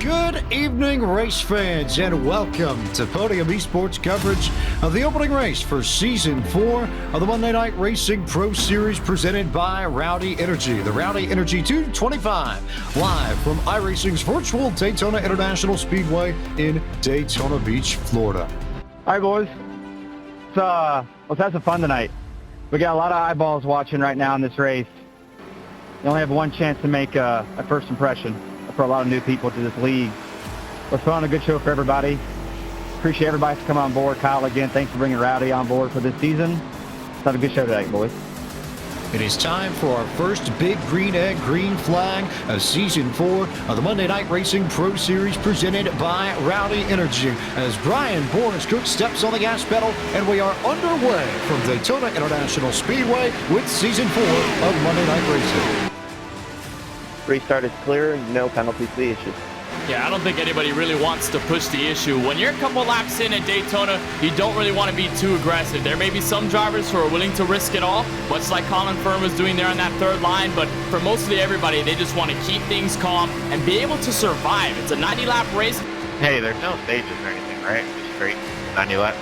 Good evening, race fans, and welcome to Podium Esports coverage of the opening race for Season 4 of the Monday Night Racing Pro Series presented by Rowdy Energy, the Rowdy Energy 225, live from iRacing's virtual Daytona International Speedway in Daytona Beach, Florida. All right, boys. Let's have some fun tonight. We got a lot of eyeballs watching right now in this race. You only have one chance to make a first impression for a lot of new people to this league. Let's put on a good show for everybody. Appreciate everybody for coming on board. Kyle, again, thanks for bringing Rowdy on board for this season. Let's have a good show tonight, boys. It is time for our first big green egg, green flag of Season 4 of the Monday Night Racing Pro Series presented by Rowdy Energy as Brian Boris-Cook steps on the gas pedal, and we are underway from Daytona International Speedway with Season 4 of Monday Night Racing. Restart is clear, no penalties to the issue. Yeah, I don't think anybody really wants to push the issue. When you're a couple laps in at Daytona, you don't really want to be too aggressive. There may be some drivers who are willing to risk it all, much like Colin Firm was doing there on that third line, but for mostly everybody, they just want to keep things calm and be able to survive. It's a 90-lap race. Hey, there's no stages or anything, right? Just straight 90 laps.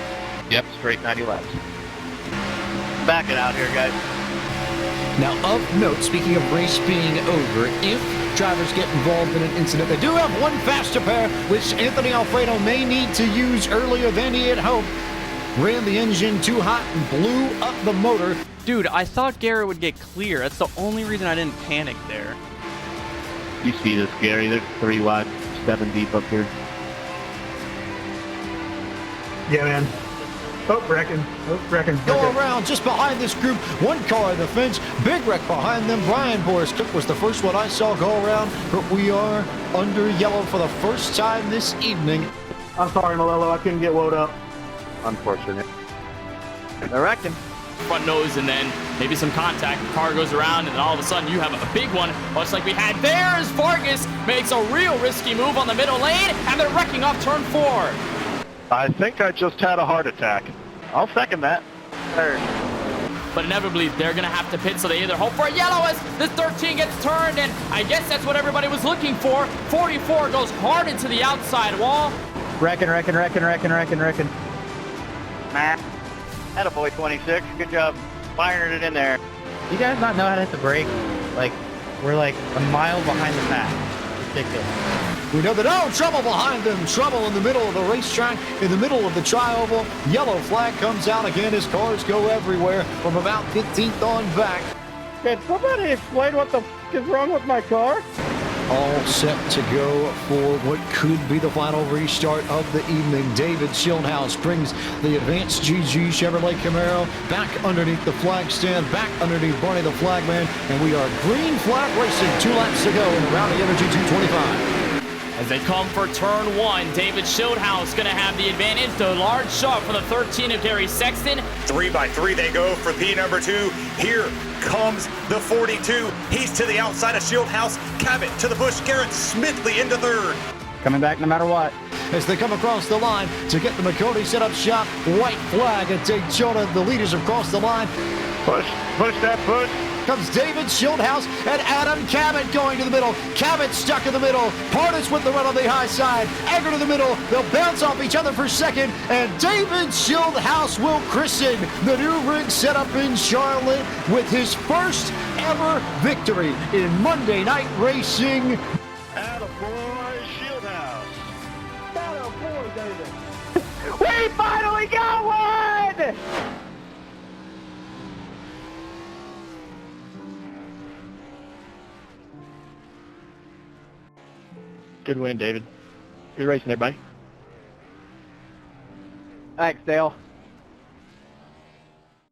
Yep, straight 90 laps. Back it out here, guys. Now, of note, speaking of race being over, if drivers get involved in an incident, they do have one faster pair, which Anthony Alfredo may need to use earlier than he had hoped. Ran the engine too hot and blew up the motor. Dude, I thought Garrett would get clear. That's the only reason I didn't panic there. You see this, Gary? There's 3 wide, 7 deep up here. Yeah, man. Reckon. Go around just behind this group. One car in the fence. Big wreck behind them. Brian Boris-Cook was the first one I saw go around, but we are under yellow for the first time this evening. I'm sorry, Malello. I couldn't get woed up. Unfortunate. I reckon. Front nose and then maybe some contact. The car goes around and then all of a sudden you have a big one, much like we had there as Vargas makes a real risky move on the middle lane and they're wrecking off turn 4. I think I just had a heart attack. I'll second that. Third. But inevitably, they're going to have to pit, so they either hope for a yellow as this 13 gets turned, and I guess that's what everybody was looking for. 44 goes hard into the outside wall. Reckon. Nah. Attaboy 26. Good job firing it in there. You guys not know how to hit the brake? Like, we're like a mile behind the pack. Ridiculous. We know that, trouble behind them. Trouble in the middle of the racetrack, in the middle of the tri-oval. Yellow flag comes out again as cars go everywhere from about 15th on back. Can somebody explain what the f*** is wrong with my car? All set to go for what could be the final restart of the evening. David Schildhouse brings the advanced GG Chevrolet Camaro back underneath the flag stand, back underneath Barney the flagman, and we are green flag racing. 2 laps to go in the Rowdy Energy 225. As they come for turn 1, David Schildhouse going to have the advantage. The large shot for the 13 of Gary Sexton. 3 by 3 they go for P number 2. Here comes the 42. He's to the outside of Schildhouse. Cabot to the bush. Garrett Smithley into third. Coming back no matter what. As they come across the line to get the McCody set up shop. White flag at Daytona. The leaders have crossed the line. Push that push. Comes David Schildhouse and Adam Cabot going to the middle. Cabot stuck in the middle. Partis with the run on the high side. Egger to the middle. They'll bounce off each other for second. And David Schildhouse will christen the new rig setup in Charlotte with his first ever victory in Monday Night Racing. Attaboy, Schildhouse. Attaboy, David. We finally got one! Good win, David. Good racing, everybody. Thanks, Dale.